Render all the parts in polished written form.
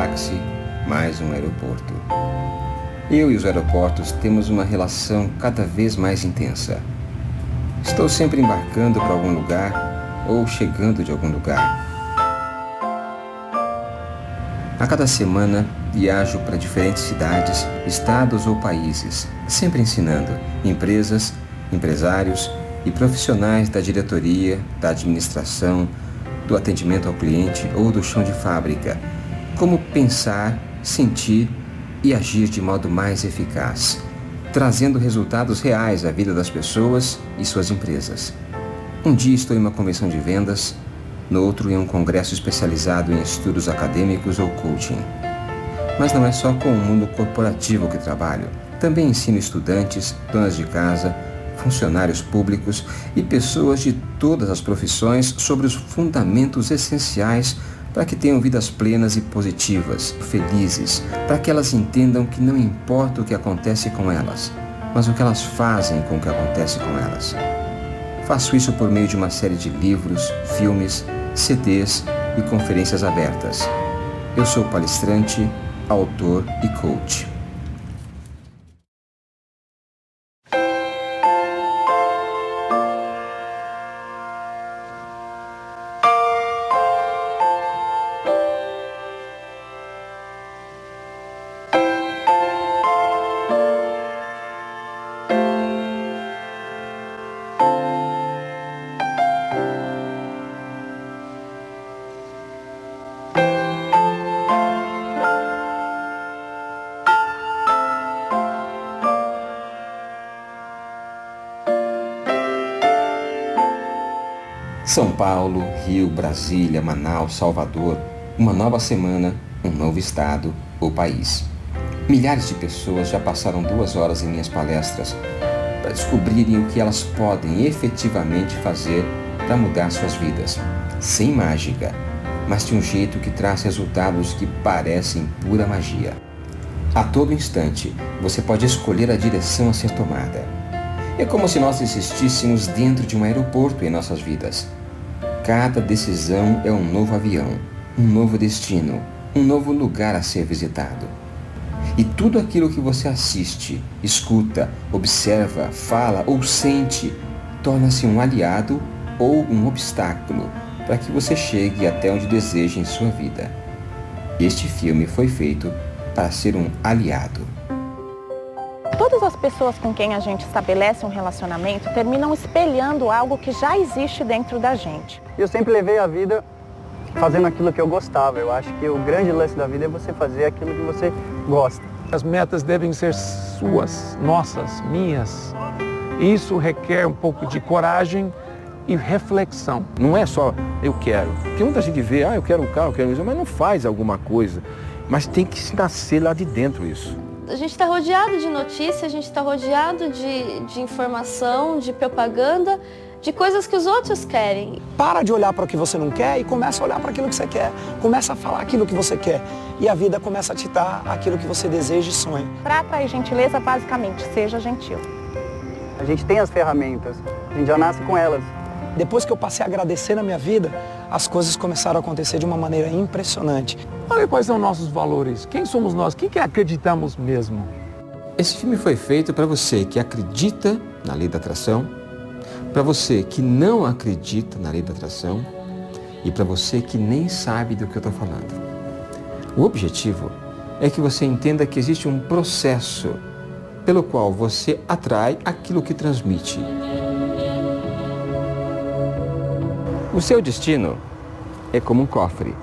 táxi, mais um aeroporto. Eu e os aeroportos temos uma relação cada vez mais intensa. Estou sempre embarcando para algum lugar ou chegando de algum lugar. A cada semana, viajo para diferentes cidades, estados ou países, sempre ensinando empresas, empresários e profissionais da diretoria, da administração, do atendimento ao cliente ou do chão de fábrica, como pensar, sentir e agir de modo mais eficaz, trazendo resultados reais à vida das pessoas e suas empresas. Um dia estou em uma convenção de vendas, no outro em um congresso especializado em estudos acadêmicos ou coaching. Mas não é só com o mundo corporativo que trabalho. Também ensino estudantes, donas de casa, funcionários públicos e pessoas de todas as profissões sobre os fundamentos essenciais para que tenham vidas plenas e positivas, felizes, para que elas entendam que não importa o que acontece com elas, mas o que elas fazem com o que acontece com elas. Faço isso por meio de uma série de livros, filmes, CDs e conferências abertas. Eu sou palestrante, autor e coach. São Paulo, Rio, Brasília, Manaus, Salvador, uma nova semana, um novo estado ou país. Milhares de pessoas já passaram 2 horas em minhas palestras para descobrirem o que elas podem efetivamente fazer para mudar suas vidas, sem mágica, mas de um jeito que traz resultados que parecem pura magia. A todo instante, você pode escolher a direção a ser tomada. É como se nós existíssemos dentro de um aeroporto em nossas vidas. Cada decisão é um novo avião, um novo destino, um novo lugar a ser visitado. E tudo aquilo que você assiste, escuta, observa, fala ou sente torna-se um aliado ou um obstáculo para que você chegue até onde deseja em sua vida. Este filme foi feito para ser um aliado. Todas as pessoas com quem a gente estabelece um relacionamento terminam espelhando algo que já existe dentro da gente. Eu sempre levei a vida fazendo aquilo que eu gostava. Eu acho que o grande lance da vida é você fazer aquilo que você gosta. As metas devem ser suas, nossas, minhas. Isso requer um pouco de coragem e reflexão. Não é só eu quero. Porque muita gente vê, eu quero um carro, eu quero isso, mas não faz alguma coisa. Mas tem que nascer lá de dentro isso. A gente está rodeado de notícias, a gente está rodeado de informação, de propaganda, de coisas que os outros querem. Para de olhar para o que você não quer e começa a olhar para aquilo que você quer. Começa a falar aquilo que você quer. E a vida começa a te dar aquilo que você deseja e sonha. Para atrair gentileza, basicamente, seja gentil. A gente tem as ferramentas, a gente já nasce com elas. Depois que eu passei a agradecer na minha vida, as coisas começaram a acontecer de uma maneira impressionante. Olha quais são nossos valores, quem somos nós, quem que acreditamos mesmo. Esse filme foi feito para você que acredita na lei da atração, para você que não acredita na lei da atração e para você que nem sabe do que eu estou falando. O objetivo é que você entenda que existe um processo pelo qual você atrai aquilo que transmite. O seu destino é como um cofre.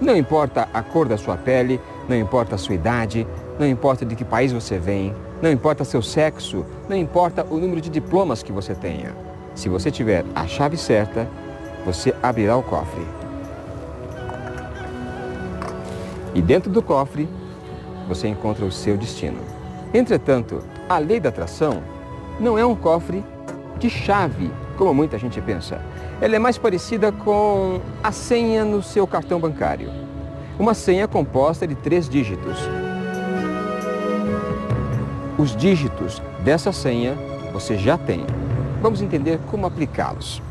Não importa a cor da sua pele, não importa a sua idade, não importa de que país você vem, não importa seu sexo, não importa o número de diplomas que você tenha. Se você tiver a chave certa, você abrirá o cofre. E dentro do cofre, você encontra o seu destino. Entretanto, a lei da atração não é um cofre de chave, como muita gente pensa. Ela é mais parecida com a senha no seu cartão bancário. Uma senha composta de 3 dígitos. Os dígitos dessa senha você já tem. Vamos entender como aplicá-los.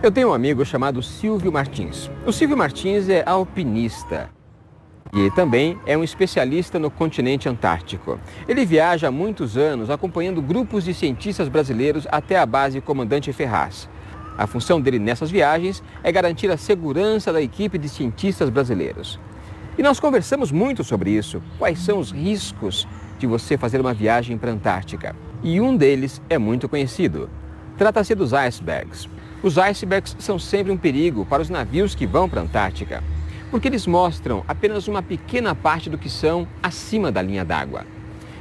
Eu tenho um amigo chamado Silvio Martins. O Silvio Martins é alpinista e também é um especialista no continente antártico. Ele viaja há muitos anos acompanhando grupos de cientistas brasileiros até a base Comandante Ferraz. A função dele nessas viagens é garantir a segurança da equipe de cientistas brasileiros. E nós conversamos muito sobre isso. Quais são os riscos de você fazer uma viagem para a Antártica? E um deles é muito conhecido. Trata-se dos icebergs. Os icebergs são sempre um perigo para os navios que vão para a Antártica, porque eles mostram apenas uma pequena parte do que são acima da linha d'água.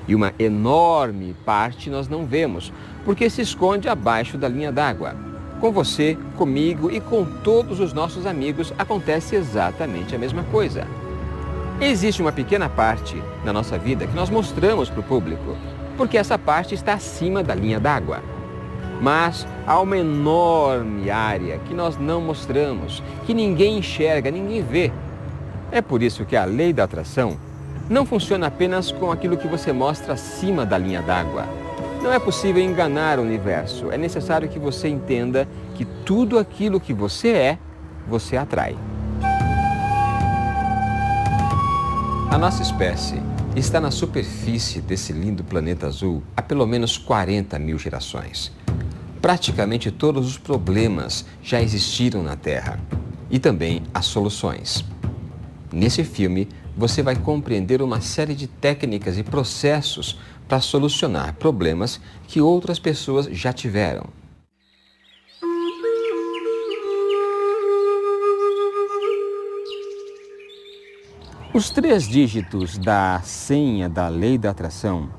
E uma enorme parte nós não vemos, porque se esconde abaixo da linha d'água. Com você, comigo e com todos os nossos amigos acontece exatamente a mesma coisa. Existe uma pequena parte na nossa vida que nós mostramos para o público, porque essa parte está acima da linha d'água. Mas há uma enorme área que nós não mostramos, que ninguém enxerga, ninguém vê. É por isso que a lei da atração não funciona apenas com aquilo que você mostra acima da linha d'água. Não é possível enganar o universo. É necessário que você entenda que tudo aquilo que você é, você atrai. A nossa espécie está na superfície desse lindo planeta azul há pelo menos 40 mil gerações. Praticamente todos os problemas já existiram na Terra e também as soluções. Nesse filme, você vai compreender uma série de técnicas e processos para solucionar problemas que outras pessoas já tiveram. Os 3 dígitos da senha da lei da atração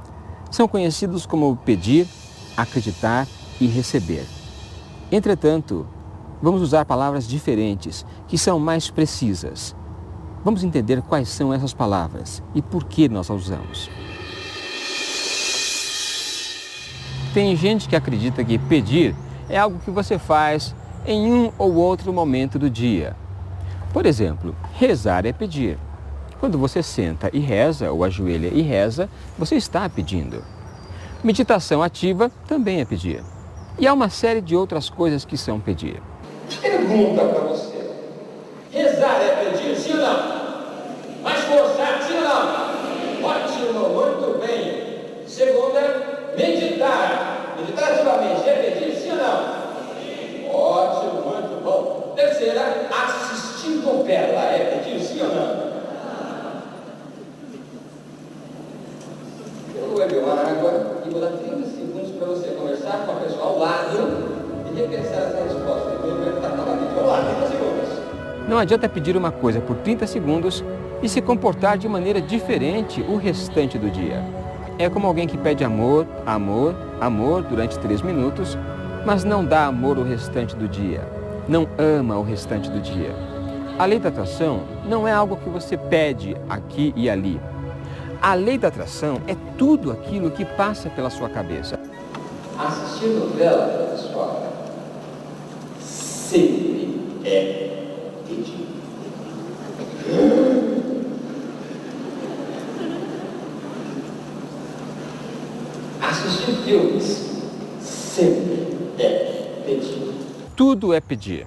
são conhecidos como pedir, acreditar e receber. Entretanto, vamos usar palavras diferentes que são mais precisas. Vamos entender quais são essas palavras e por que nós as usamos. Tem gente que acredita que pedir é algo que você faz em um ou outro momento do dia. Por exemplo, rezar é pedir. Quando você senta e reza, ou ajoelha e reza, você está pedindo. Meditação ativa também é pedir. E há uma série de outras coisas que são pedir. Pergunta para você. Rezar é pedir, sim ou não? Mas forçar, sim ou não? Ótimo, muito bem. Segunda, meditar. Meditar ativamente é pedir, sim ou não? Ótimo, muito bom. Terceira, assistir novela é pedir, sim ou não? Eu vou beber uma água e vou dar 30 segundos para você conversar com a pessoa ao lado e repensar essa resposta. Eu vou perguntar novamente. Vamos lá, 30 segundos. Não adianta pedir uma coisa por 30 segundos e se comportar de maneira diferente o restante do dia. É como alguém que pede amor, amor, amor durante 3 minutos, mas não dá amor o restante do dia. Não ama o restante do dia. A lei da atração não é algo que você pede aqui e ali. A lei da atração é tudo aquilo que passa pela sua cabeça. Assistir novela, pessoal, sempre é pedir. Assistir filmes sempre é pedir. Tudo é pedir.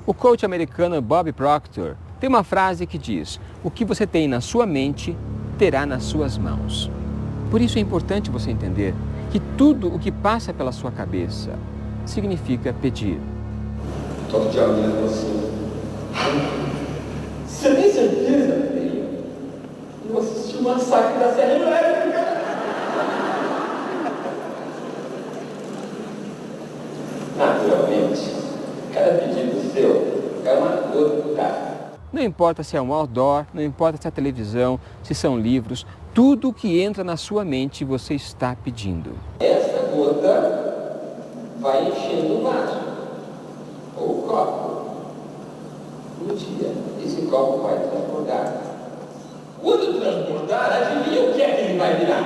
O coach americano Bob Proctor tem uma frase que diz: o que você tem na sua mente terá nas suas mãos. Por isso é importante você entender que tudo o que passa pela sua cabeça significa pedir. Todo dia alguém é você. Você tem certeza, filho? Eu assisti o Massacre da Serra Elétrica. Naturalmente, cada pedido seu é uma dor do cara. Não importa se é um outdoor, não importa se é televisão, se são livros, tudo que entra na sua mente você está pedindo. Essa gota vai enchendo o vaso, ou o copo. Um dia, esse copo vai transbordar. Quando transbordar, adivinha o que é que ele vai virar?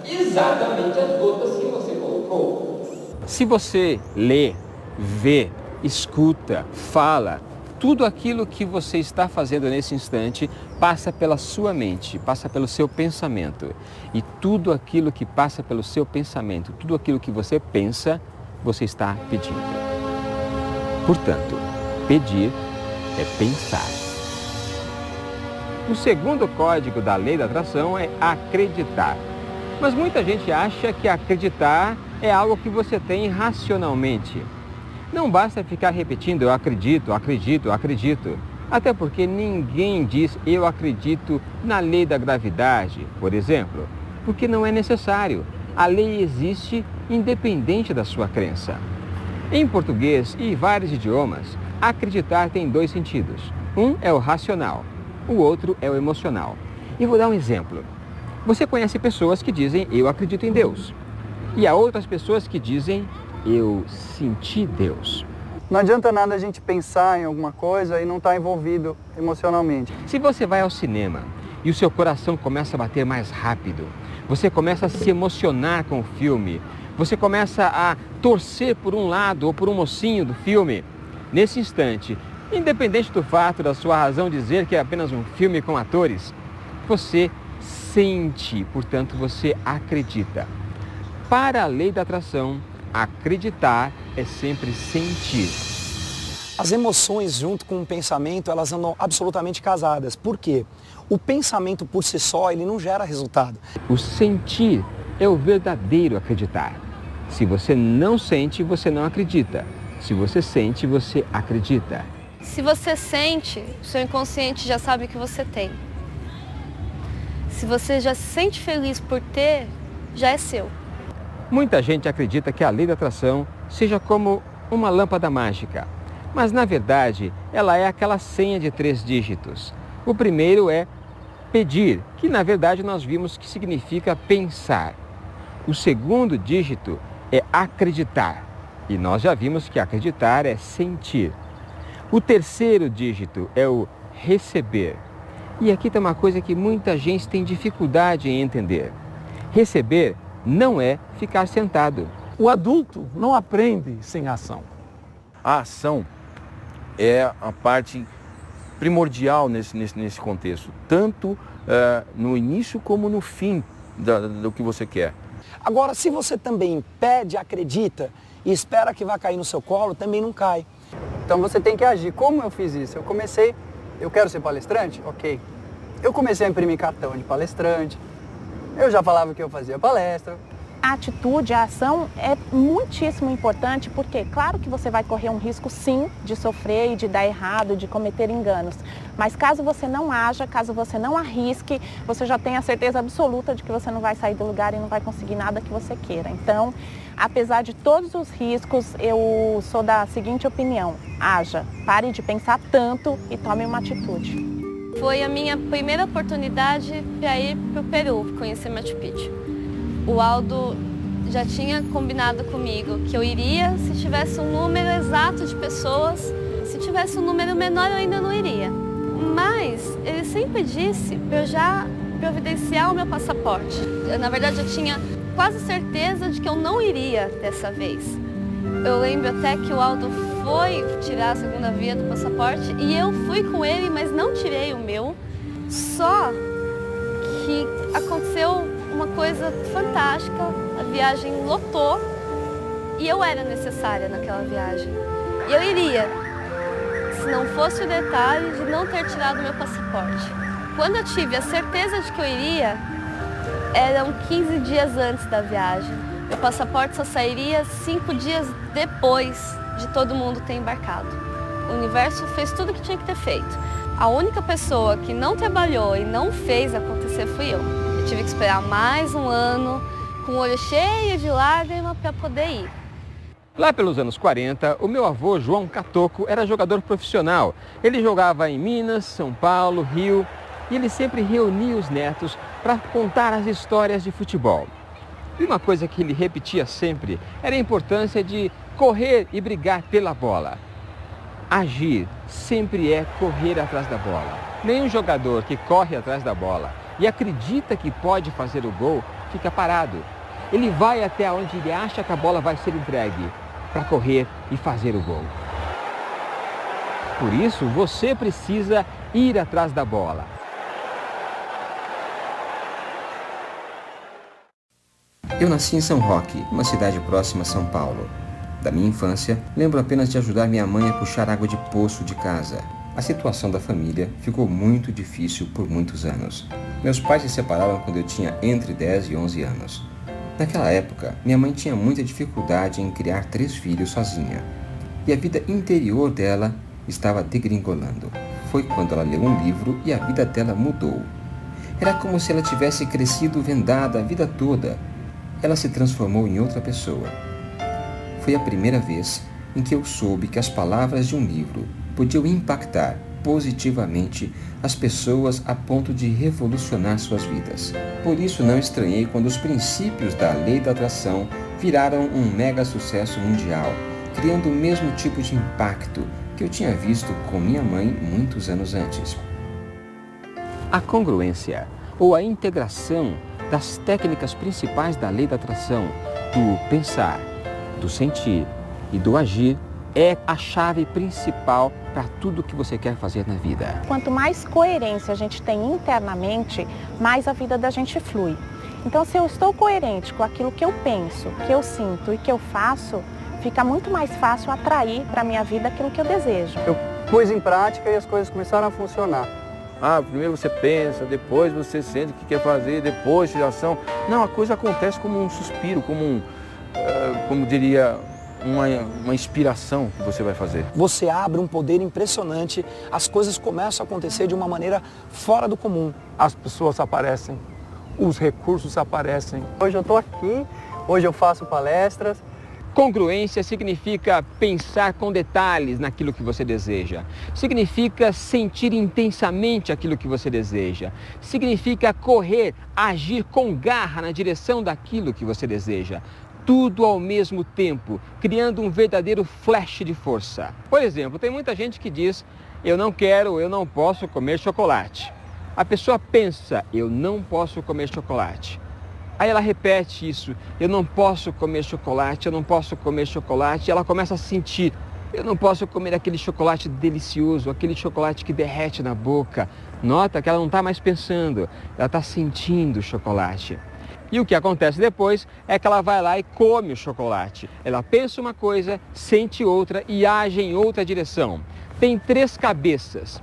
Exatamente as gotas que você colocou. Se você lê, vê, escuta, fala, tudo aquilo que você está fazendo nesse instante passa pela sua mente, passa pelo seu pensamento. E tudo aquilo que passa pelo seu pensamento, tudo aquilo que você pensa, você está pedindo. Portanto, pedir é pensar. O segundo código da lei da atração é acreditar. Mas muita gente acha que acreditar é algo que você tem racionalmente. Não basta ficar repetindo eu acredito, acredito, acredito. Até porque ninguém diz eu acredito na lei da gravidade, por exemplo, porque não é necessário. A lei existe independente da sua crença. Em português e vários idiomas, acreditar tem dois sentidos. Um é o racional, o outro é o emocional. E vou dar um exemplo. Você conhece pessoas que dizem eu acredito em Deus. E há outras pessoas que dizem eu senti Deus. Não adianta nada a gente pensar em alguma coisa e não estar envolvido emocionalmente. Se você vai ao cinema e o seu coração começa a bater mais rápido, você começa a se emocionar com o filme, você começa a torcer por um lado ou por um mocinho do filme, nesse instante, independente do fato da sua razão dizer que é apenas um filme com atores, você sente, portanto você acredita. Para a lei da atração, acreditar é sempre sentir. As emoções junto com o pensamento, elas andam absolutamente casadas. Por quê? O pensamento por si só, ele não gera resultado. O sentir é o verdadeiro acreditar. Se você não sente, você não acredita. Se você sente, você acredita. Se você sente, o seu inconsciente já sabe que você tem. Se você já se sente feliz por ter, já é seu. Muita gente acredita que a lei da atração seja como uma lâmpada mágica. Mas, na verdade, ela é aquela senha de 3 dígitos. O primeiro é pedir, que na verdade nós vimos que significa pensar. O segundo dígito é acreditar. E nós já vimos que acreditar é sentir. O terceiro dígito é o receber. E aqui tem uma coisa que muita gente tem dificuldade em entender. Receber não é ficar sentado. O adulto não aprende sem ação. A ação é a parte primordial nesse contexto, tanto no início como no fim do que você quer. Agora, se você também pede, acredita e espera que vai cair no seu colo, também não cai. Então você tem que agir. Como eu fiz isso? Eu quero ser palestrante? Ok. Eu comecei a imprimir cartão de palestrante, eu já falava que eu fazia palestra. A atitude, a ação é muitíssimo importante porque, claro que você vai correr um risco sim de sofrer e de dar errado, de cometer enganos. Mas caso você não haja, caso você não arrisque, você já tem a certeza absoluta de que você não vai sair do lugar e não vai conseguir nada que você queira. Então, apesar de todos os riscos, eu sou da seguinte opinião: haja, pare de pensar tanto e tome uma atitude. Foi a minha primeira oportunidade para ir para o Peru, conhecer Machu Picchu. O Aldo já tinha combinado comigo que eu iria se tivesse um número exato de pessoas. Se tivesse um número menor, eu ainda não iria. Mas ele sempre disse para eu já providenciar o meu passaporte. Na verdade, eu tinha quase certeza de que eu não iria dessa vez. Eu lembro até que o Aldo foi tirar a segunda via do passaporte e eu fui com ele, mas não tirei o meu. Só que aconteceu uma coisa fantástica, a viagem lotou e eu era necessária naquela viagem. E eu iria, se não fosse o detalhe de não ter tirado o meu passaporte. Quando eu tive a certeza de que eu iria, eram 15 dias antes da viagem. Meu passaporte só sairia 5 dias depois de todo mundo ter embarcado. O universo fez tudo o que tinha que ter feito. A única pessoa que não trabalhou e não fez acontecer fui eu. Eu tive que esperar mais um ano, com o olho cheio de lágrimas para poder ir. Lá pelos anos 40, o meu avô, João Catoco, era jogador profissional. Ele jogava em Minas, São Paulo, Rio, e ele sempre reunia os netos para contar as histórias de futebol. E uma coisa que ele repetia sempre era a importância de correr e brigar pela bola. Agir sempre é correr atrás da bola. Nenhum jogador que corre atrás da bola e acredita que pode fazer o gol fica parado. Ele vai até onde ele acha que a bola vai ser entregue para correr e fazer o gol. Por isso, você precisa ir atrás da bola. Eu nasci em São Roque, uma cidade próxima a São Paulo. Da minha infância, lembro apenas de ajudar minha mãe a puxar água de poço de casa. A situação da família ficou muito difícil por muitos anos. Meus pais se separaram quando eu tinha entre 10 e 11 anos. Naquela época, minha mãe tinha muita dificuldade em criar 3 filhos sozinha. E a vida interior dela estava degringolando. Foi quando ela leu um livro e a vida dela mudou. Era como se ela tivesse crescido vendada a vida toda. Ela se transformou em outra pessoa. Foi a primeira vez em que eu soube que as palavras de um livro podiam impactar positivamente as pessoas a ponto de revolucionar suas vidas. Por isso não estranhei quando os princípios da lei da atração viraram um mega sucesso mundial, criando o mesmo tipo de impacto que eu tinha visto com minha mãe muitos anos antes. A congruência, ou a integração das técnicas principais da lei da atração, do pensar, do sentir e do agir, é a chave principal para tudo que você quer fazer na vida. Quanto mais coerência a gente tem internamente, mais a vida da gente flui. Então, se eu estou coerente com aquilo que eu penso, que eu sinto e que eu faço, fica muito mais fácil atrair para a minha vida aquilo que eu desejo. Eu pus em prática e as coisas começaram a funcionar. Primeiro você pensa, depois você sente o que quer fazer, depois a ação. Não, a coisa acontece como um suspiro, como diria, uma inspiração que você vai fazer. Você abre um poder impressionante, as coisas começam a acontecer de uma maneira fora do comum. As pessoas aparecem, os recursos aparecem. Hoje eu estou aqui, hoje eu faço palestras. Congruência significa pensar com detalhes naquilo que você deseja. Significa sentir intensamente aquilo que você deseja. Significa correr, agir com garra na direção daquilo que você deseja. Tudo ao mesmo tempo, criando um verdadeiro flash de força. Por exemplo, tem muita gente que diz, eu não posso comer chocolate. A pessoa pensa, eu não posso comer chocolate. Aí ela repete isso, eu não posso comer chocolate, eu não posso comer chocolate. E ela começa a sentir, eu não posso comer aquele chocolate delicioso, aquele chocolate que derrete na boca. Nota que ela não está mais pensando, ela está sentindo o chocolate. E o que acontece depois é que ela vai lá e come o chocolate. Ela pensa uma coisa, sente outra e age em outra direção. Tem 3 cabeças.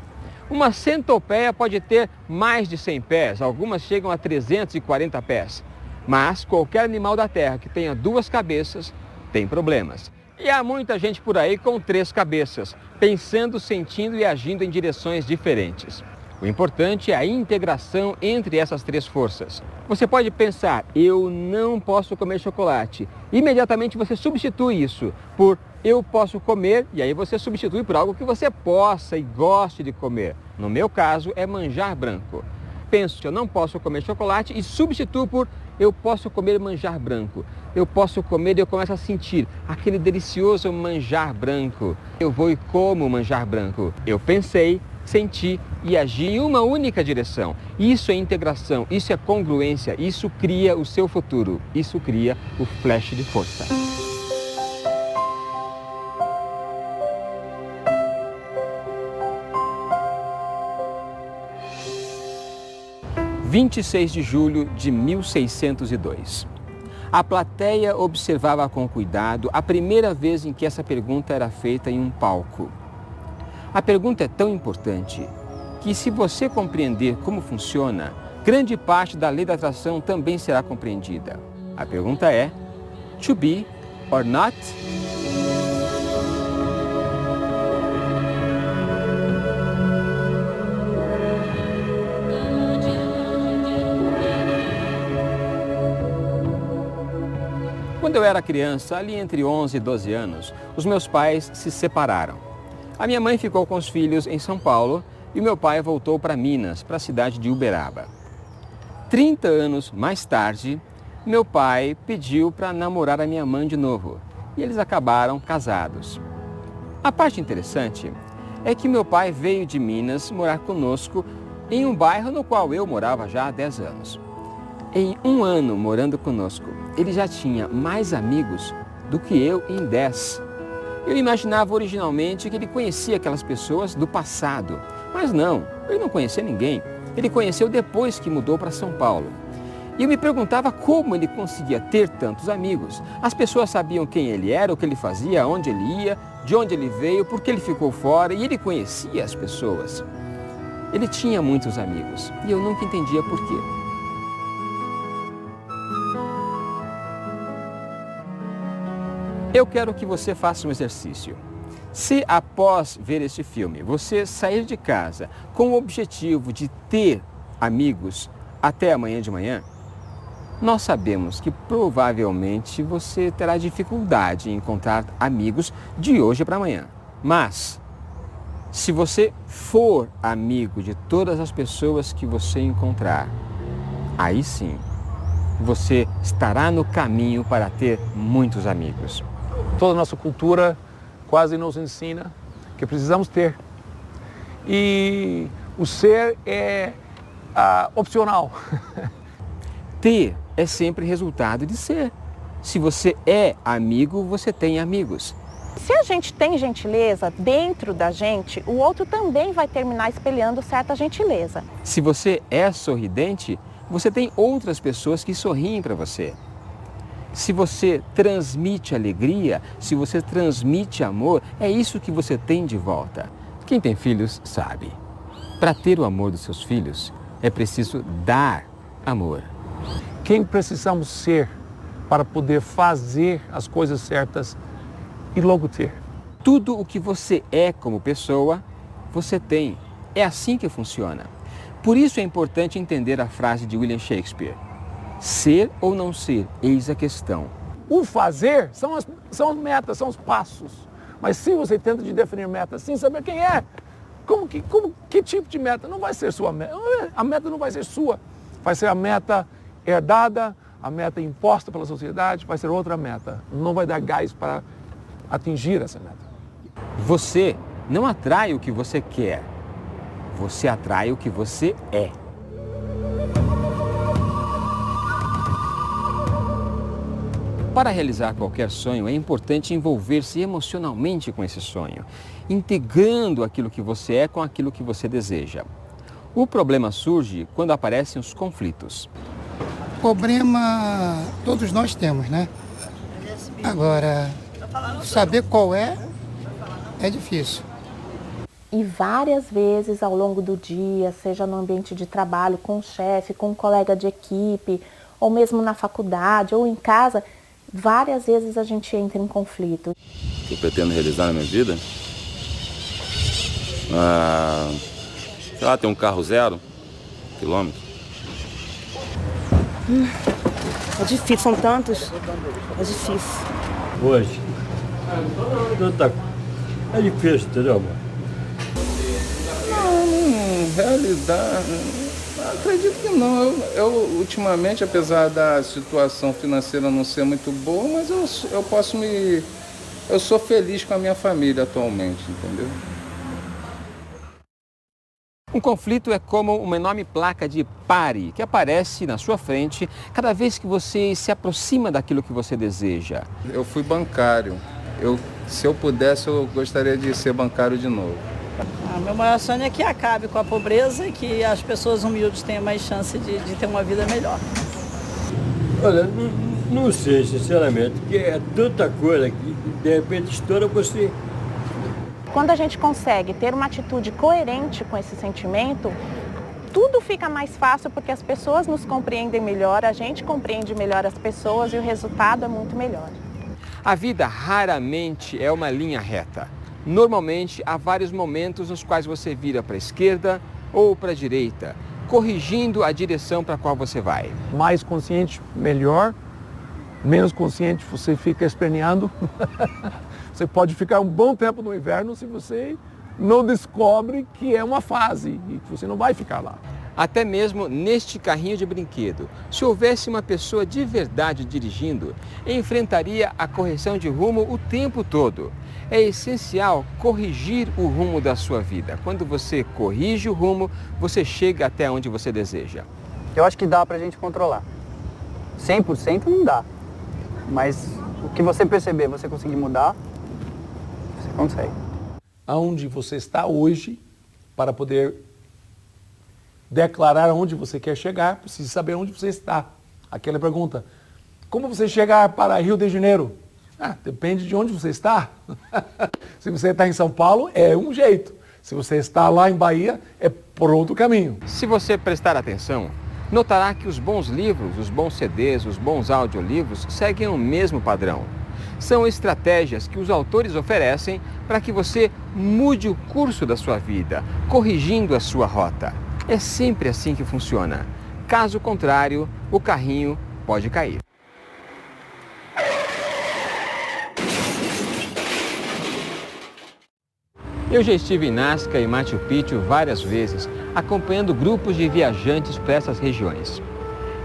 Uma centopeia pode ter mais de 100 pés, algumas chegam a 340 pés. Mas qualquer animal da terra que tenha 2 cabeças tem problemas. E há muita gente por aí com 3 cabeças, pensando, sentindo e agindo em direções diferentes. O importante é a integração entre essas 3 forças. Você pode pensar, eu não posso comer chocolate. Imediatamente você substitui isso por eu posso comer, e aí você substitui por algo que você possa e goste de comer. No meu caso, é manjar branco. Penso, eu não posso comer chocolate e substituo por eu posso comer manjar branco. Eu posso comer e eu começo a sentir aquele delicioso manjar branco. Eu vou e como manjar branco. Eu pensei, senti e agi em uma única direção. Isso é integração, isso é congruência, isso cria o seu futuro, isso cria o flash de força. – 26 de julho de 1602. A plateia observava com cuidado a primeira vez em que essa pergunta era feita em um palco. A pergunta é tão importante que, se você compreender como funciona, grande parte da lei da atração também será compreendida. A pergunta é, to be or not? Quando eu era criança, ali entre 11 e 12 anos, os meus pais se separaram. A minha mãe ficou com os filhos em São Paulo e o meu pai voltou para Minas, para a cidade de Uberaba. 30 anos mais tarde, meu pai pediu para namorar a minha mãe de novo e eles acabaram casados. A parte interessante é que meu pai veio de Minas morar conosco em um bairro no qual eu morava já há 10 anos. Em 1 ano morando conosco, ele já tinha mais amigos do que eu em 10. Eu imaginava originalmente que ele conhecia aquelas pessoas do passado, mas não, ele não conhecia ninguém. Ele conheceu depois que mudou para São Paulo. E eu me perguntava como ele conseguia ter tantos amigos. As pessoas sabiam quem ele era, o que ele fazia, onde ele ia, de onde ele veio, por que ele ficou fora, e ele conhecia as pessoas. Ele tinha muitos amigos e eu nunca entendia por quê. Eu quero que você faça um exercício. Se após ver este filme você sair de casa com o objetivo de ter amigos até amanhã de manhã, nós sabemos que provavelmente você terá dificuldade em encontrar amigos de hoje para amanhã. Mas, se você for amigo de todas as pessoas que você encontrar, aí sim, você estará no caminho para ter muitos amigos. Toda a nossa cultura quase nos ensina que precisamos ter. E o ser é opcional. Ter é sempre resultado de ser. Se você é amigo, você tem amigos. Se a gente tem gentileza dentro da gente, o outro também vai terminar espelhando certa gentileza. Se você é sorridente, você tem outras pessoas que sorriem para você. Se você transmite alegria, se você transmite amor, é isso que você tem de volta. Quem tem filhos sabe. Para ter o amor dos seus filhos, é preciso dar amor. Quem precisamos ser para poder fazer as coisas certas e logo ter? Tudo o que você é como pessoa, você tem. É assim que funciona. Por isso é importante entender a frase de William Shakespeare. Ser ou não ser, eis a questão. O fazer são as metas, são os passos. Mas se você tenta de definir metas sem saber quem é, que tipo de meta? Não vai ser sua meta. A meta não vai ser sua. Vai ser a meta herdada, a meta imposta pela sociedade, vai ser outra meta. Não vai dar gás para atingir essa meta. Você não atrai o que você quer. Você atrai o que você é. Para realizar qualquer sonho, é importante envolver-se emocionalmente com esse sonho, integrando aquilo que você é com aquilo que você deseja. O problema surge quando aparecem os conflitos. Problema todos nós temos, né? Agora, saber qual é difícil. E várias vezes ao longo do dia, seja no ambiente de trabalho, com o chefe, com um colega de equipe, ou mesmo na faculdade, ou em casa, várias vezes a gente entra em conflito. O que eu pretendo realizar na minha vida? Sei lá, ter um carro 0 quilômetro. É difícil, são tantos. É difícil. Hoje, é difícil, entendeu, amor? Não, realizar... Acredito que não. Eu ultimamente, apesar da situação financeira não ser muito boa, mas eu sou feliz com a minha família atualmente, entendeu? Um conflito é como uma enorme placa de pare que aparece na sua frente cada vez que você se aproxima daquilo que você deseja. Eu fui bancário. Se eu pudesse, eu gostaria de ser bancário de novo. Meu maior sonho é que acabe com a pobreza e que as pessoas humildes tenham mais chance de ter uma vida melhor. Olha, não sei, sinceramente, porque é tanta coisa que de repente estoura você. Quando a gente consegue ter uma atitude coerente com esse sentimento, tudo fica mais fácil porque as pessoas nos compreendem melhor, a gente compreende melhor as pessoas e o resultado é muito melhor. A vida raramente é uma linha reta. Normalmente há vários momentos nos quais você vira para a esquerda ou para a direita, corrigindo a direção para a qual você vai. Mais consciente, melhor. Menos consciente, você fica esperneando. Você pode ficar um bom tempo no inverno se você não descobre que é uma fase e que você não vai ficar lá. Até mesmo neste carrinho de brinquedo, se houvesse uma pessoa de verdade dirigindo, enfrentaria a correção de rumo o tempo todo. É essencial corrigir o rumo da sua vida. Quando você corrige o rumo, você chega até onde você deseja. Eu acho que dá pra gente controlar. 100% não dá. Mas o que você perceber, você conseguir mudar, você consegue. Aonde você está hoje, para poder declarar onde você quer chegar, precisa saber onde você está. Aquela pergunta, como você chegar para Rio de Janeiro? Depende de onde você está. Se você está em São Paulo, é um jeito. Se você está lá em Bahia, é por outro caminho. Se você prestar atenção, notará que os bons livros, os bons CDs, os bons audiolivros seguem o mesmo padrão. São estratégias que os autores oferecem para que você mude o curso da sua vida, corrigindo a sua rota. É sempre assim que funciona. Caso contrário, o carrinho pode cair. Eu já estive em Nazca e Machu Picchu várias vezes, acompanhando grupos de viajantes para essas regiões.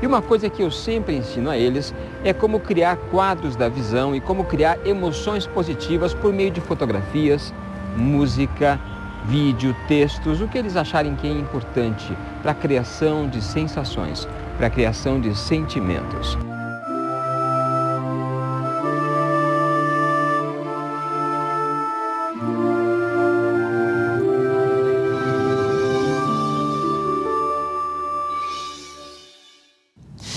E uma coisa que eu sempre ensino a eles é como criar quadros da visão e como criar emoções positivas por meio de fotografias, música, vídeo, textos, o que eles acharem que é importante para a criação de sensações, para a criação de sentimentos.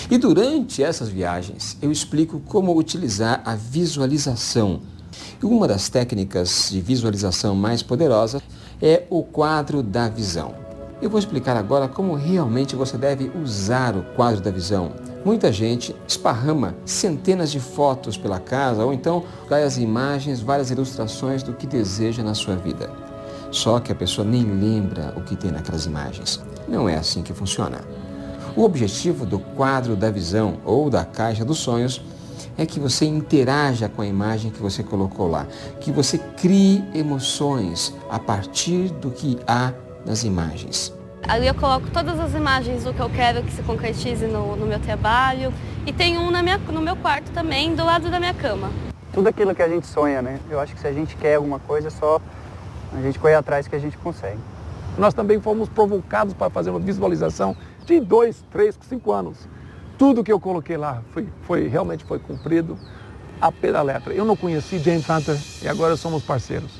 E durante essas viagens, eu explico como utilizar a visualização. E uma das técnicas de visualização mais poderosas é o quadro da visão. Eu vou explicar agora como realmente você deve usar o quadro da visão. Muita gente esparrama centenas de fotos pela casa ou então várias imagens, várias ilustrações do que deseja na sua vida. Só que a pessoa nem lembra o que tem naquelas imagens. Não é assim que funciona. O objetivo do quadro da visão ou da caixa dos sonhos é que você interaja com a imagem que você colocou lá, que você crie emoções a partir do que há nas imagens. Ali eu coloco todas as imagens do que eu quero que se concretize no meu trabalho e tem um no meu quarto também, do lado da minha cama. Tudo aquilo que a gente sonha, né? Eu acho que se a gente quer alguma coisa, é só a gente correr atrás que a gente consegue. Nós também fomos provocados para fazer uma visualização de 2, 3, 5 anos. Tudo que eu coloquei lá realmente foi cumprido a pé da letra. Eu não conheci James Hunter e agora somos parceiros.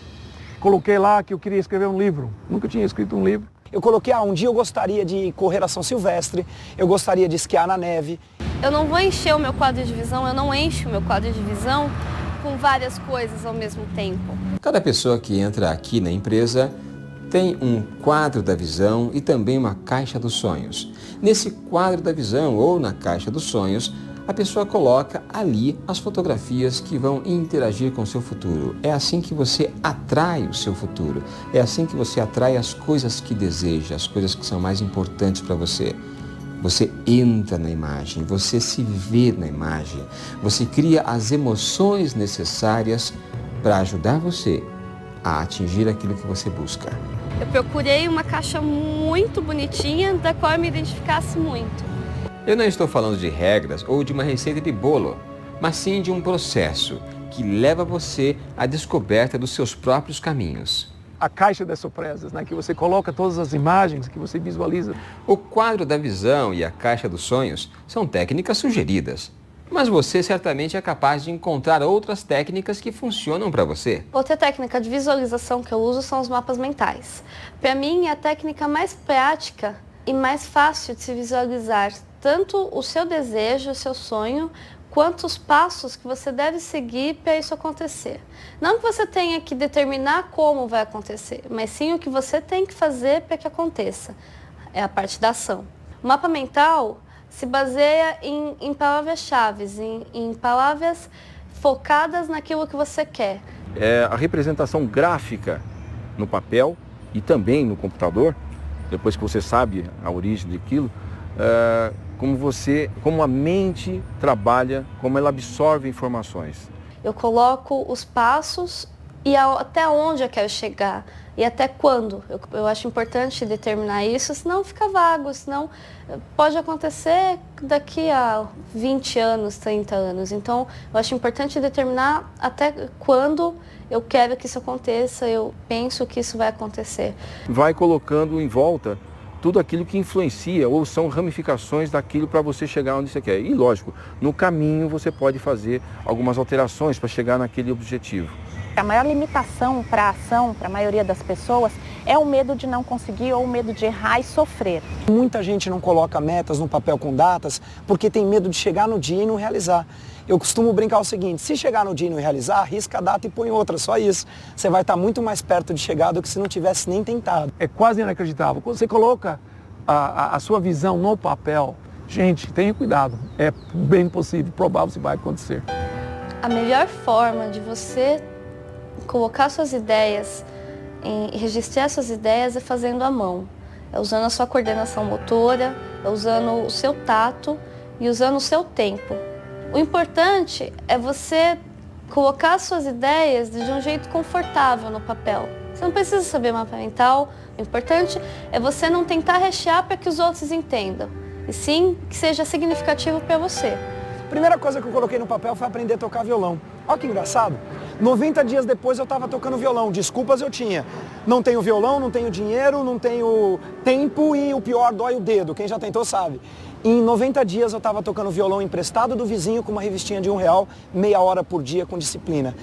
Coloquei lá que eu queria escrever um livro. Nunca tinha escrito um livro. Eu coloquei, um dia eu gostaria de correr a São Silvestre, eu gostaria de esquiar na neve. Eu não vou encher o meu quadro de visão, eu não encho o meu quadro de visão com várias coisas ao mesmo tempo. Cada pessoa que entra aqui na empresa tem um quadro da visão e também uma caixa dos sonhos. Nesse quadro da visão ou na caixa dos sonhos, a pessoa coloca ali as fotografias que vão interagir com o seu futuro. É assim que você atrai o seu futuro. É assim que você atrai as coisas que deseja, as coisas que são mais importantes para você. Você entra na imagem, você se vê na imagem, você cria as emoções necessárias para ajudar você a atingir aquilo que você busca. Eu procurei uma caixa muito bonitinha, da qual eu me identificasse muito. Eu não estou falando de regras ou de uma receita de bolo, mas sim de um processo que leva você à descoberta dos seus próprios caminhos. A caixa das surpresas, né? Que você coloca todas as imagens que você visualiza. O quadro da visão e a caixa dos sonhos são técnicas sugeridas. Mas você certamente é capaz de encontrar outras técnicas que funcionam para você. Outra técnica de visualização que eu uso são os mapas mentais. Para mim, é a técnica mais prática e mais fácil de se visualizar tanto o seu desejo, o seu sonho, quanto os passos que você deve seguir para isso acontecer. Não que você tenha que determinar como vai acontecer, mas sim o que você tem que fazer para que aconteça. É a parte da ação. O mapa mental se baseia em palavras-chave, em palavras focadas naquilo que você quer. É a representação gráfica no papel e também no computador, depois que você sabe a origem daquilo, como a mente trabalha, como ela absorve informações. Eu coloco os passos e até onde eu quero chegar e até quando. Eu acho importante determinar isso, senão fica vago, senão pode acontecer daqui a 20 anos, 30 anos. Então, eu acho importante determinar até quando eu quero que isso aconteça, eu penso que isso vai acontecer. Vai colocando em volta tudo aquilo que influencia ou são ramificações daquilo para você chegar onde você quer. E lógico, no caminho você pode fazer algumas alterações para chegar naquele objetivo. A maior limitação para a ação, para a maioria das pessoas, é o medo de não conseguir ou o medo de errar e sofrer. Muita gente não coloca metas no papel com datas porque tem medo de chegar no dia e não realizar. Eu costumo brincar o seguinte, se chegar no dia e não realizar, arrisca a data e põe outra, só isso. Você vai estar muito mais perto de chegar do que se não tivesse nem tentado. É quase inacreditável. Quando você coloca a sua visão no papel, gente, tenha cuidado. É bem possível, provável que vai acontecer. A melhor forma de você colocar suas ideias e registrar suas ideias é fazendo à mão. É usando a sua coordenação motora, é usando o seu tato e usando o seu tempo. O importante é você colocar suas ideias de um jeito confortável no papel. Você não precisa saber mapa mental, o importante é você não tentar rechear para que os outros entendam, e sim que seja significativo para você. A primeira coisa que eu coloquei no papel foi aprender a tocar violão. Olha que engraçado. 90 dias depois eu estava tocando violão. Desculpas eu tinha. Não tenho violão, não tenho dinheiro, não tenho tempo e o pior, dói o dedo. Quem já tentou sabe. Em 90 dias eu estava tocando violão emprestado do vizinho com uma revistinha de R$1, meia hora por dia com disciplina.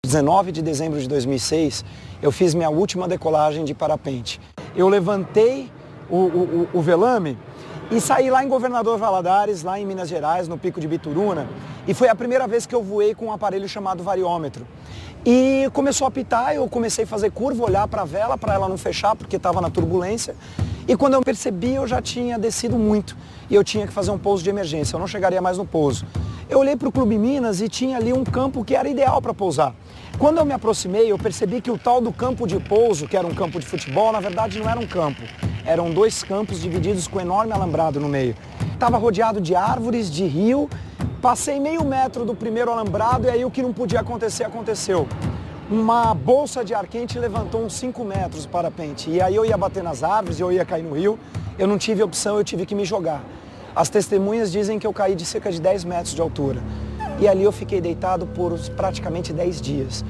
19 de dezembro de 2006, eu fiz minha última decolagem de parapente. Eu levantei o velame e saí lá em Governador Valadares, lá em Minas Gerais, no Pico de Bituruna, e foi a primeira vez que eu voei com um aparelho chamado variômetro. E começou a apitar, eu comecei a fazer curva, olhar para a vela, para ela não fechar, porque estava na turbulência. E quando eu percebi, eu já tinha descido muito e eu tinha que fazer um pouso de emergência, eu não chegaria mais no pouso. Eu olhei para o Clube Minas e tinha ali um campo que era ideal para pousar. Quando eu me aproximei, eu percebi que o tal do campo de pouso, que era um campo de futebol, na verdade não era um campo. Eram dois campos divididos com enorme alambrado no meio. Estava rodeado de árvores, de rio. Passei meio metro do primeiro alambrado e aí o que não podia acontecer, aconteceu. Uma bolsa de ar quente levantou uns 5 metros o parapente. E aí eu ia bater nas árvores, eu ia cair no rio. Eu não tive opção, eu tive que me jogar. As testemunhas dizem que eu caí de cerca de 10 metros de altura. E ali eu fiquei deitado por praticamente 10 dias.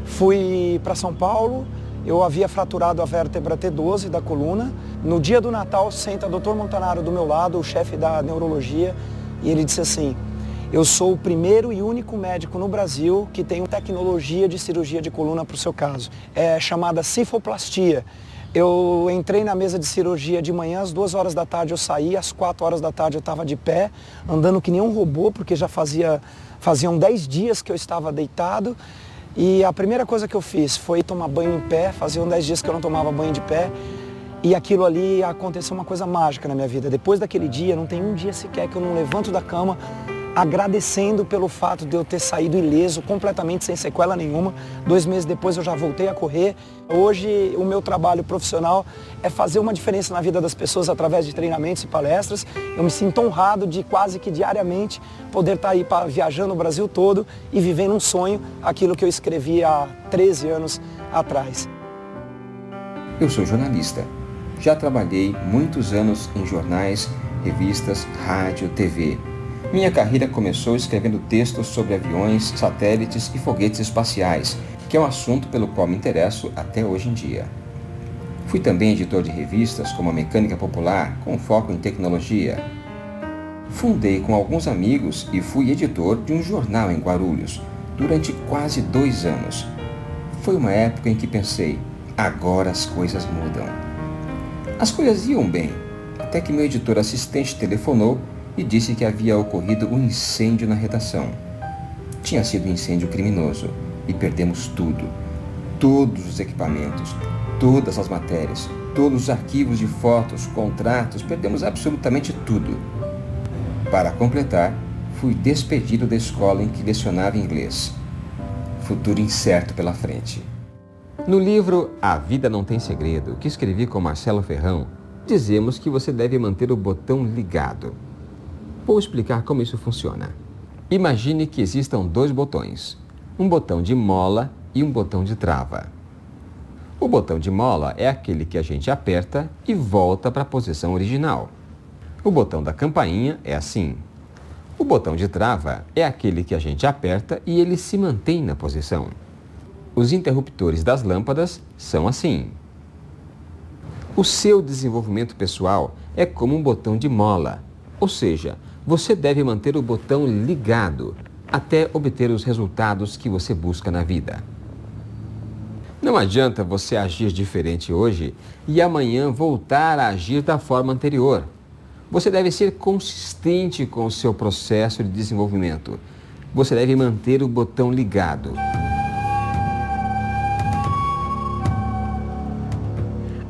Fui para São Paulo, eu havia fraturado a vértebra T12 da coluna. No dia do Natal, senta o Dr. Montanaro do meu lado, o chefe da neurologia, e ele disse assim: eu sou o primeiro e único médico no Brasil que tem tecnologia de cirurgia de coluna para o seu caso. É chamada cifoplastia. Eu entrei na mesa de cirurgia de manhã, às 2 horas da tarde eu saí, às 4 horas da tarde eu estava de pé, andando que nem um robô, porque já faziam 10 dias que eu estava deitado. E a primeira coisa que eu fiz foi tomar banho em pé, faziam 10 dias que eu não tomava banho de pé. E aquilo ali aconteceu uma coisa mágica na minha vida. Depois daquele dia, não tem um dia sequer que eu não levanto da cama agradecendo pelo fato de eu ter saído ileso, completamente sem sequela nenhuma. 2 meses depois eu já voltei a correr. Hoje o meu trabalho profissional é fazer uma diferença na vida das pessoas através de treinamentos e palestras. Eu me sinto honrado de quase que diariamente poder estar aí viajando o Brasil todo e vivendo um sonho, aquilo que eu escrevi há 13 anos atrás. Eu sou jornalista. Já trabalhei muitos anos em jornais, revistas, rádio, TV. Minha carreira começou escrevendo textos sobre aviões, satélites e foguetes espaciais, que é um assunto pelo qual me interesso até hoje em dia. Fui também editor de revistas como a Mecânica Popular, com foco em tecnologia. Fundei com alguns amigos e fui editor de um jornal em Guarulhos, durante quase 2 anos. Foi uma época em que pensei, agora as coisas mudam. As coisas iam bem, até que meu editor assistente telefonou e disse que havia ocorrido um incêndio na redação. Tinha sido um incêndio criminoso e perdemos tudo. Todos os equipamentos, todas as matérias, todos os arquivos de fotos, contratos, perdemos absolutamente tudo. Para completar, fui despedido da escola em que lecionava inglês. Futuro incerto pela frente. No livro A Vida Não Tem Segredo, que escrevi com Marcelo Ferrão, dizemos que você deve manter o botão ligado. Vou explicar como isso funciona. Imagine que existam 2 botões, um botão de mola e um botão de trava. O botão de mola é aquele que a gente aperta e volta para a posição original. O botão da campainha é assim. O botão de trava é aquele que a gente aperta e ele se mantém na posição. Os interruptores das lâmpadas são assim. O seu desenvolvimento pessoal é como um botão de mola, ou seja, você deve manter o botão ligado, até obter os resultados que você busca na vida. Não adianta você agir diferente hoje e amanhã voltar a agir da forma anterior. Você deve ser consistente com o seu processo de desenvolvimento. Você deve manter o botão ligado.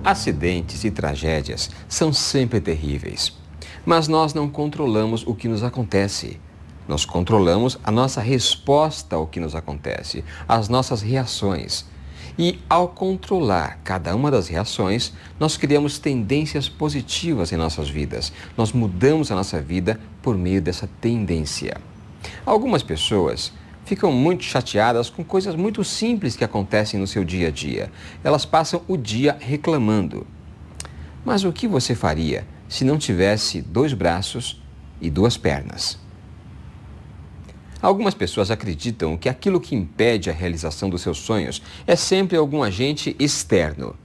Acidentes e tragédias são sempre terríveis, mas nós não controlamos o que nos acontece. Nós controlamos a nossa resposta ao que nos acontece, as nossas reações. E ao controlar cada uma das reações, nós criamos tendências positivas em nossas vidas. Nós mudamos a nossa vida por meio dessa tendência. Algumas pessoas ficam muito chateadas com coisas muito simples que acontecem no seu dia a dia. Elas passam o dia reclamando. Mas o que você faria se não tivesse 2 braços e 2 pernas? Algumas pessoas acreditam que aquilo que impede a realização dos seus sonhos é sempre algum agente externo.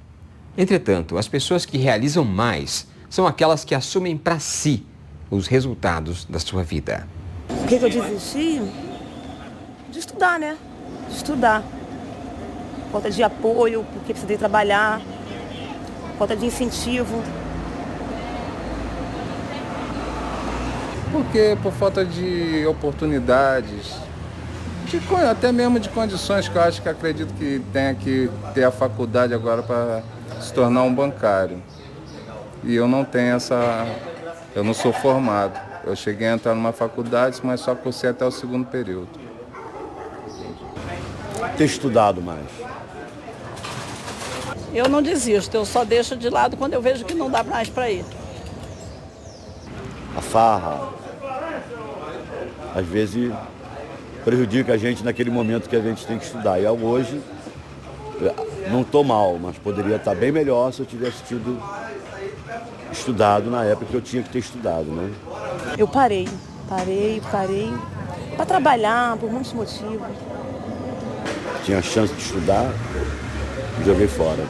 Entretanto, as pessoas que realizam mais são aquelas que assumem para si os resultados da sua vida. Por que eu desisti? De estudar, né? De estudar. Falta de apoio, porque precisei trabalhar. Falta de incentivo. Porque por falta de oportunidades, até mesmo de condições, que eu acho que acredito que tenha que ter a faculdade agora para se tornar um bancário. E eu não tenho eu não sou formado. Eu cheguei a entrar numa faculdade, mas só cursei até o 2º período. Ter estudado mais. Eu não desisto, eu só deixo de lado quando eu vejo que não dá mais para ir. A farra, às vezes, prejudica a gente naquele momento que a gente tem que estudar. E hoje, não estou mal, mas poderia estar bem melhor se eu tivesse tido estudado na época que eu tinha que ter estudado, né? Eu parei para trabalhar por muitos motivos. Tinha a chance de estudar, joguei fora.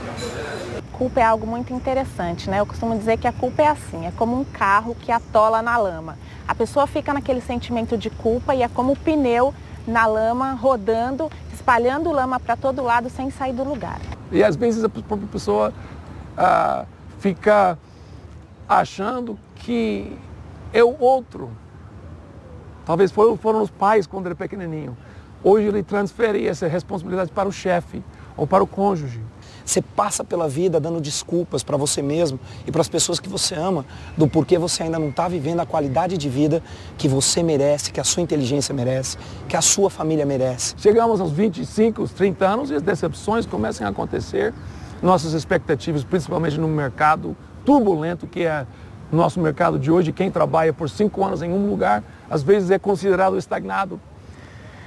Culpa é algo muito interessante, né? Eu costumo dizer que a culpa é assim, é como um carro que atola na lama. A pessoa fica naquele sentimento de culpa e é como o pneu na lama, rodando, espalhando lama para todo lado sem sair do lugar. E às vezes a própria pessoa fica achando que é o outro. Talvez foram os pais quando ele era pequenininho. Hoje ele transfere essa responsabilidade para o chefe ou para o cônjuge. Você passa pela vida dando desculpas para você mesmo e para as pessoas que você ama do porquê você ainda não está vivendo a qualidade de vida que você merece, que a sua inteligência merece, que a sua família merece. Chegamos aos 25, 30 anos e as decepções começam a acontecer. Nossas expectativas, principalmente no mercado turbulento que é o nosso mercado de hoje, quem trabalha por 5 anos em um lugar, às vezes é considerado estagnado.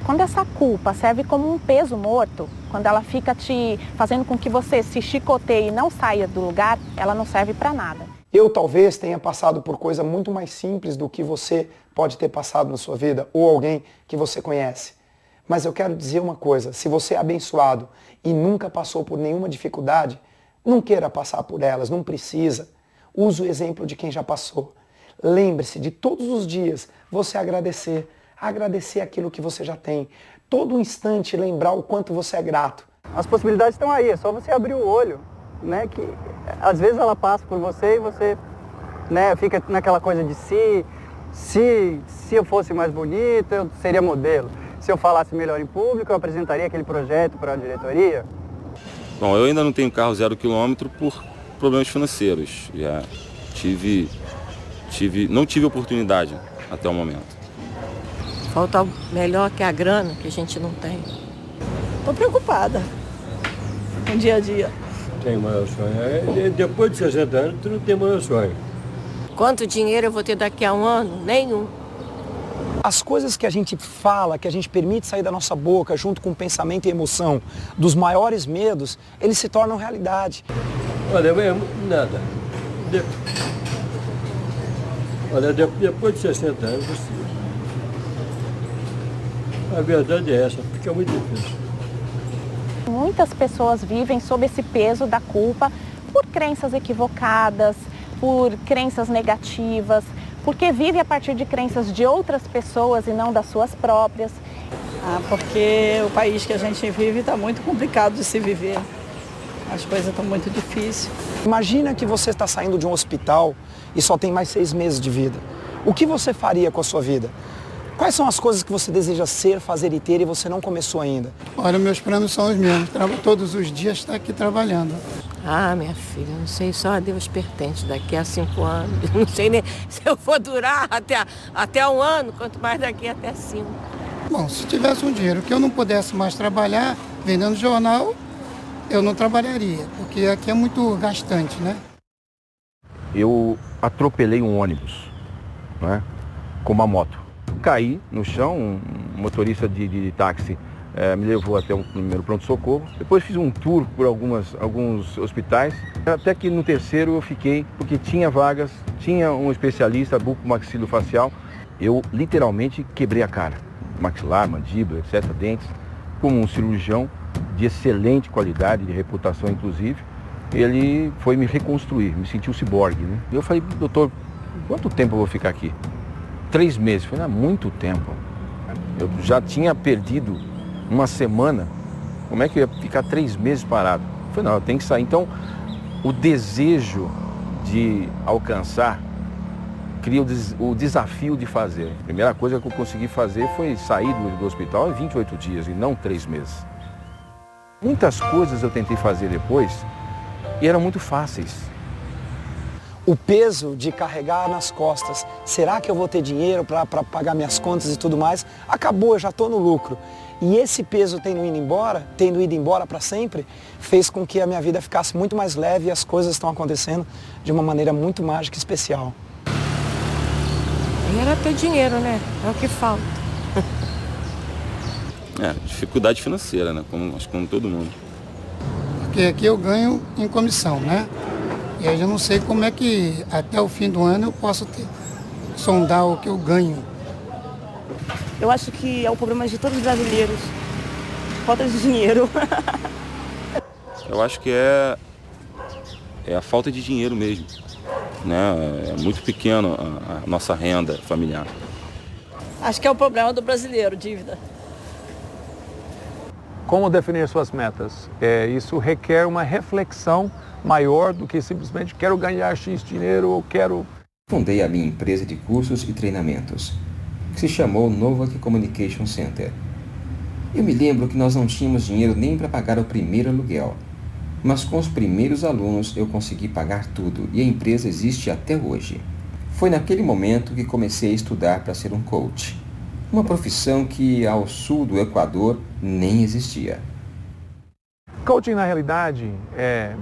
Quando essa culpa serve como um peso morto, quando ela fica te fazendo com que você se chicoteie e não saia do lugar, ela não serve para nada. Eu talvez tenha passado por coisa muito mais simples do que você pode ter passado na sua vida, ou alguém que você conhece. Mas eu quero dizer uma coisa, se você é abençoado e nunca passou por nenhuma dificuldade, não queira passar por elas, não precisa. Use o exemplo de quem já passou. Lembre-se de todos os dias você agradecer aquilo que você já tem. Todo instante lembrar o quanto você é grato. As possibilidades estão aí, é só você abrir o olho, né? Que às vezes ela passa por você e você, né, fica naquela coisa de se eu fosse mais bonito, eu seria modelo. Se eu falasse melhor em público, eu apresentaria aquele projeto para a diretoria. Bom, eu ainda não tenho carro 0 km por problemas financeiros. Já não tive oportunidade até o momento. Falta algo melhor que a grana que a gente não tem. Estou preocupada com o dia a dia. Tem maior sonho. Depois de 60 anos, tu não tem maior sonho. Quanto dinheiro eu vou ter daqui a um ano? Nenhum. As coisas que a gente fala, que a gente permite sair da nossa boca, junto com o pensamento e emoção, dos maiores medos, eles se tornam realidade. Olha, nada. Olha, depois de 60 anos, a verdade é essa, porque é muito difícil. Muitas pessoas vivem sob esse peso da culpa por crenças equivocadas, por crenças negativas, porque vive a partir de crenças de outras pessoas e não das suas próprias. Porque o país que a gente vive está muito complicado de se viver. As coisas estão muito difíceis. Imagina que você está saindo de um hospital e só tem mais 6 meses de vida. O que você faria com a sua vida? Quais são as coisas que você deseja ser, fazer e ter e você não começou ainda? Olha, meus planos são os mesmos. Todos os dias estar aqui trabalhando. Ah, minha filha, não sei, só a Deus pertence daqui a 5 anos. Não sei nem se eu vou durar até 1 ano, quanto mais daqui até 5. Bom, se tivesse um dinheiro que eu não pudesse mais trabalhar, vendendo jornal, eu não trabalharia, porque aqui é muito gastante, né? Eu atropelei um ônibus, né, com uma moto. Caí no chão, um motorista de táxi me levou até o primeiro pronto-socorro. Depois fiz um tour por alguns hospitais. Até que no terceiro eu fiquei, porque tinha vagas, tinha um especialista, bucomaxilofacial. Eu literalmente quebrei a cara. Maxilar, mandíbula, etc., dentes, como um cirurgião de excelente qualidade, de reputação inclusive. Ele foi me reconstruir, me senti um ciborgue, né? Eu falei, doutor, quanto tempo eu vou ficar aqui? 3 meses. Foi muito tempo. Eu já tinha perdido uma semana. Como é que eu ia ficar 3 meses parado? Eu falei, não, eu tenho que sair. Então, o desejo de alcançar cria o desafio de fazer. A primeira coisa que eu consegui fazer foi sair do hospital em 28 dias e não 3 meses. Muitas coisas eu tentei fazer depois e eram muito fáceis. O peso de carregar nas costas, será que eu vou ter dinheiro para pagar minhas contas e tudo mais? Acabou, eu já estou no lucro. E esse peso tendo ido embora para sempre, fez com que a minha vida ficasse muito mais leve e as coisas estão acontecendo de uma maneira muito mágica e especial. E era ter dinheiro, né? É o que falta. Dificuldade financeira, né? Acho que como todo mundo. Porque aqui eu ganho em comissão, né? E aí eu não sei como é que até o fim do ano eu posso sondar o que eu ganho. Eu acho que é o problema de todos os brasileiros. Falta de dinheiro. Eu acho que é a falta de dinheiro mesmo, né? É muito pequeno a nossa renda familiar. Acho que é o problema do brasileiro, dívida. Como definir suas metas? Isso requer uma reflexão maior do que simplesmente quero ganhar X dinheiro ou quero... Fundei a minha empresa de cursos e treinamentos, que se chamou Novak Communication Center. Eu me lembro que nós não tínhamos dinheiro nem para pagar o primeiro aluguel, mas com os primeiros alunos eu consegui pagar tudo e a empresa existe até hoje. Foi naquele momento que comecei a estudar para ser um coach, uma profissão que ao sul do Equador nem existia. Coaching, na realidade, é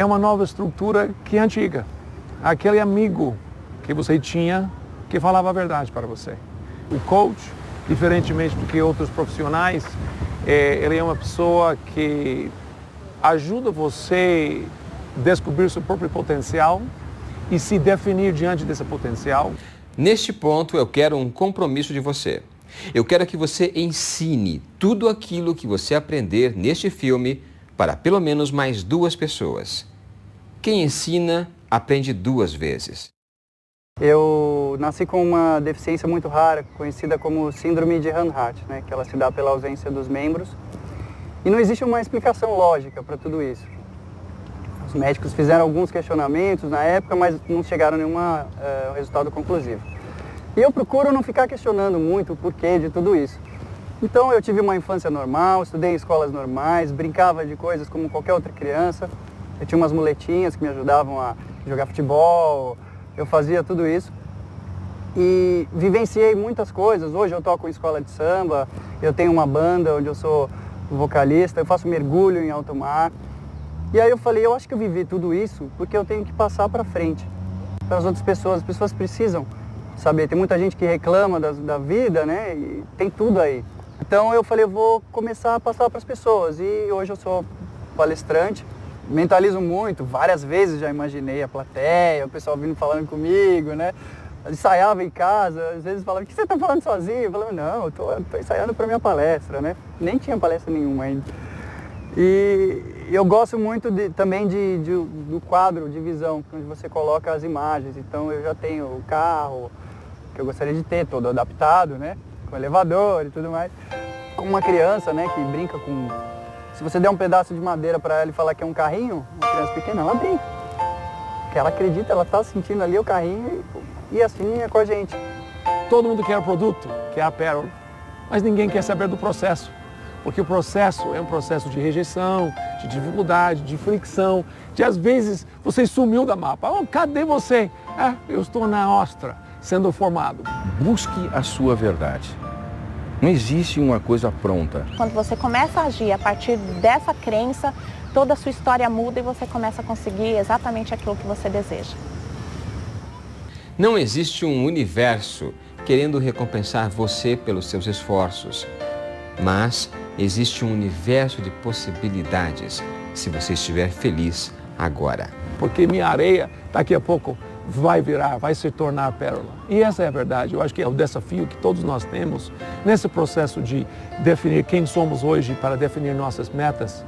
uma nova estrutura que é antiga. Aquele amigo que você tinha que falava a verdade para você. O coach, diferentemente do que outros profissionais, ele é uma pessoa que ajuda você a descobrir seu próprio potencial e se definir diante desse potencial. Neste ponto, eu quero um compromisso de você. Eu quero que você ensine tudo aquilo que você aprender neste filme para pelo menos mais 2 pessoas. Quem ensina, aprende 2 vezes. Eu nasci com uma deficiência muito rara, conhecida como síndrome de Hanhart, né, que ela se dá pela ausência dos membros. E não existe uma explicação lógica para tudo isso. Os médicos fizeram alguns questionamentos na época, mas não chegaram a nenhum resultado conclusivo. E eu procuro não ficar questionando muito o porquê de tudo isso. Então eu tive uma infância normal, estudei em escolas normais, brincava de coisas como qualquer outra criança. Eu tinha umas muletinhas que me ajudavam a jogar futebol, eu fazia tudo isso. E vivenciei muitas coisas. Hoje eu toco em escola de samba, eu tenho uma banda onde eu sou vocalista, eu faço mergulho em alto mar. E aí eu falei, eu acho que eu vivi tudo isso porque eu tenho que passar para frente, para as outras pessoas. As pessoas precisam saber. Tem muita gente que reclama da vida, né? E tem tudo aí. Então eu falei, eu vou começar a passar para as pessoas. E hoje eu sou palestrante, mentalizo muito, várias vezes já imaginei a plateia, o pessoal vindo falando comigo, né? Ensaiava em casa, às vezes falava, o que você está falando sozinho? Eu falava, não, eu tô ensaiando para minha palestra, né? Nem tinha palestra nenhuma ainda. E eu gosto muito também do quadro de visão, onde você coloca as imagens. Então eu já tenho o carro que eu gostaria de ter, todo adaptado, né? com elevador e tudo mais. Como uma criança, né, que brinca com... Se você der um pedaço de madeira para ela e falar que é um carrinho, uma criança pequena, ela brinca. Porque ela acredita, ela está sentindo ali o carrinho e assim é com a gente. Todo mundo quer o produto, quer a pérola, mas ninguém quer saber do processo. Porque o processo é um processo de rejeição, de dificuldade, de fricção, de às vezes você sumiu da mapa. Oh, cadê você? Eu estou na ostra, sendo formado. Busque a sua verdade. Não existe uma coisa pronta. Quando você começa a agir a partir dessa crença, toda a sua história muda e você começa a conseguir exatamente aquilo que você deseja. Não existe um universo querendo recompensar você pelos seus esforços, mas existe um universo de possibilidades se você estiver feliz agora. Porque minha areia, daqui a pouco, vai virar, vai se tornar pérola. E essa é a verdade. Eu acho que é o desafio que todos nós temos nesse processo de definir quem somos hoje para definir nossas metas.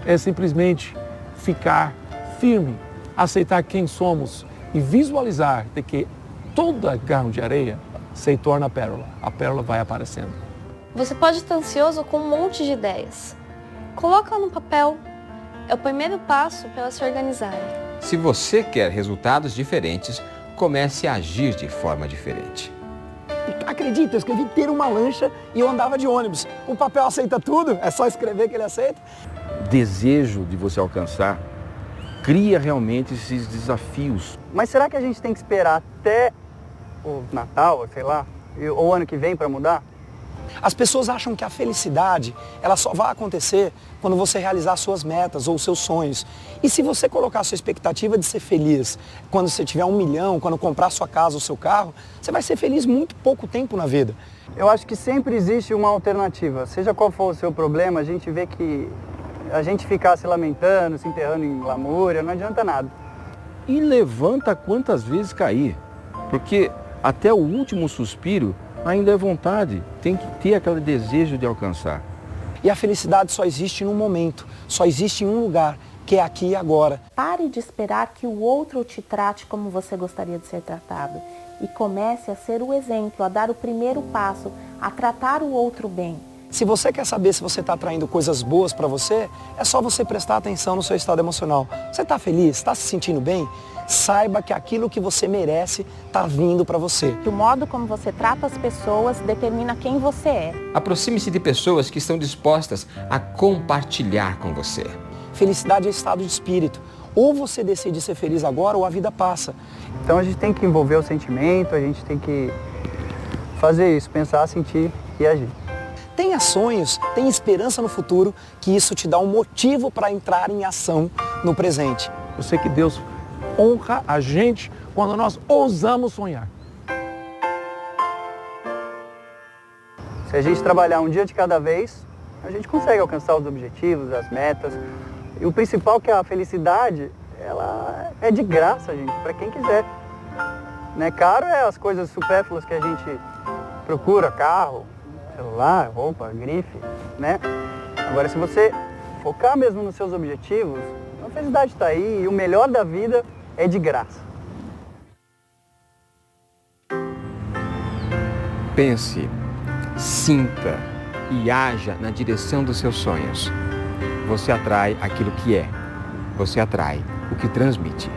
É simplesmente ficar firme, aceitar quem somos e visualizar de que toda grão de areia se torna pérola. A pérola vai aparecendo. Você pode estar ansioso com um monte de ideias. Coloca no papel. É o primeiro passo para elas se organizarem. Se você quer resultados diferentes, comece a agir de forma diferente. Acredita, eu escrevi ter uma lancha e eu andava de ônibus. O papel aceita tudo, é só escrever que ele aceita. Desejo de você alcançar cria realmente esses desafios. Mas será que a gente tem que esperar até o Natal, sei lá, ou o ano que vem para mudar? As pessoas acham que a felicidade, ela só vai acontecer quando você realizar suas metas ou seus sonhos. E se você colocar a sua expectativa de ser feliz, quando você tiver 1 milhão, quando comprar sua casa ou seu carro, você vai ser feliz muito pouco tempo na vida. Eu acho que sempre existe uma alternativa. Seja qual for o seu problema, a gente vê que a gente ficar se lamentando, se enterrando em lamúria, não adianta nada. E levanta quantas vezes cair, porque até o último suspiro ainda é vontade, tem que ter aquele desejo de alcançar. E a felicidade só existe num momento, só existe em um lugar, que é aqui e agora. Pare de esperar que o outro te trate como você gostaria de ser tratado e comece a ser o exemplo, a dar o primeiro passo, a tratar o outro bem. Se você quer saber se você está atraindo coisas boas para você, é só você prestar atenção no seu estado emocional. Você está feliz? Está se sentindo bem? Saiba que aquilo que você merece está vindo para você. O modo como você trata as pessoas determina quem você é. Aproxime-se de pessoas que estão dispostas a compartilhar com você. Felicidade é estado de espírito. Ou você decide ser feliz agora ou a vida passa. Então a gente tem que envolver o sentimento, a gente tem que fazer isso, pensar, sentir e agir. Tenha sonhos, tenha esperança no futuro, que isso te dá um motivo para entrar em ação no presente. Eu sei que Deus honra a gente quando nós ousamos sonhar. Se a gente trabalhar um dia de cada vez, a gente consegue alcançar os objetivos, as metas. E o principal é que a felicidade, ela é de graça, gente, para quem quiser. Né? Caro é as coisas supérfluas que a gente procura, carro, celular, roupa, grife, né? Agora, se você focar mesmo nos seus objetivos, a felicidade está aí e o melhor da vida é de graça. Pense, sinta e haja na direção dos seus sonhos. Você atrai aquilo que é. Você atrai o que transmite.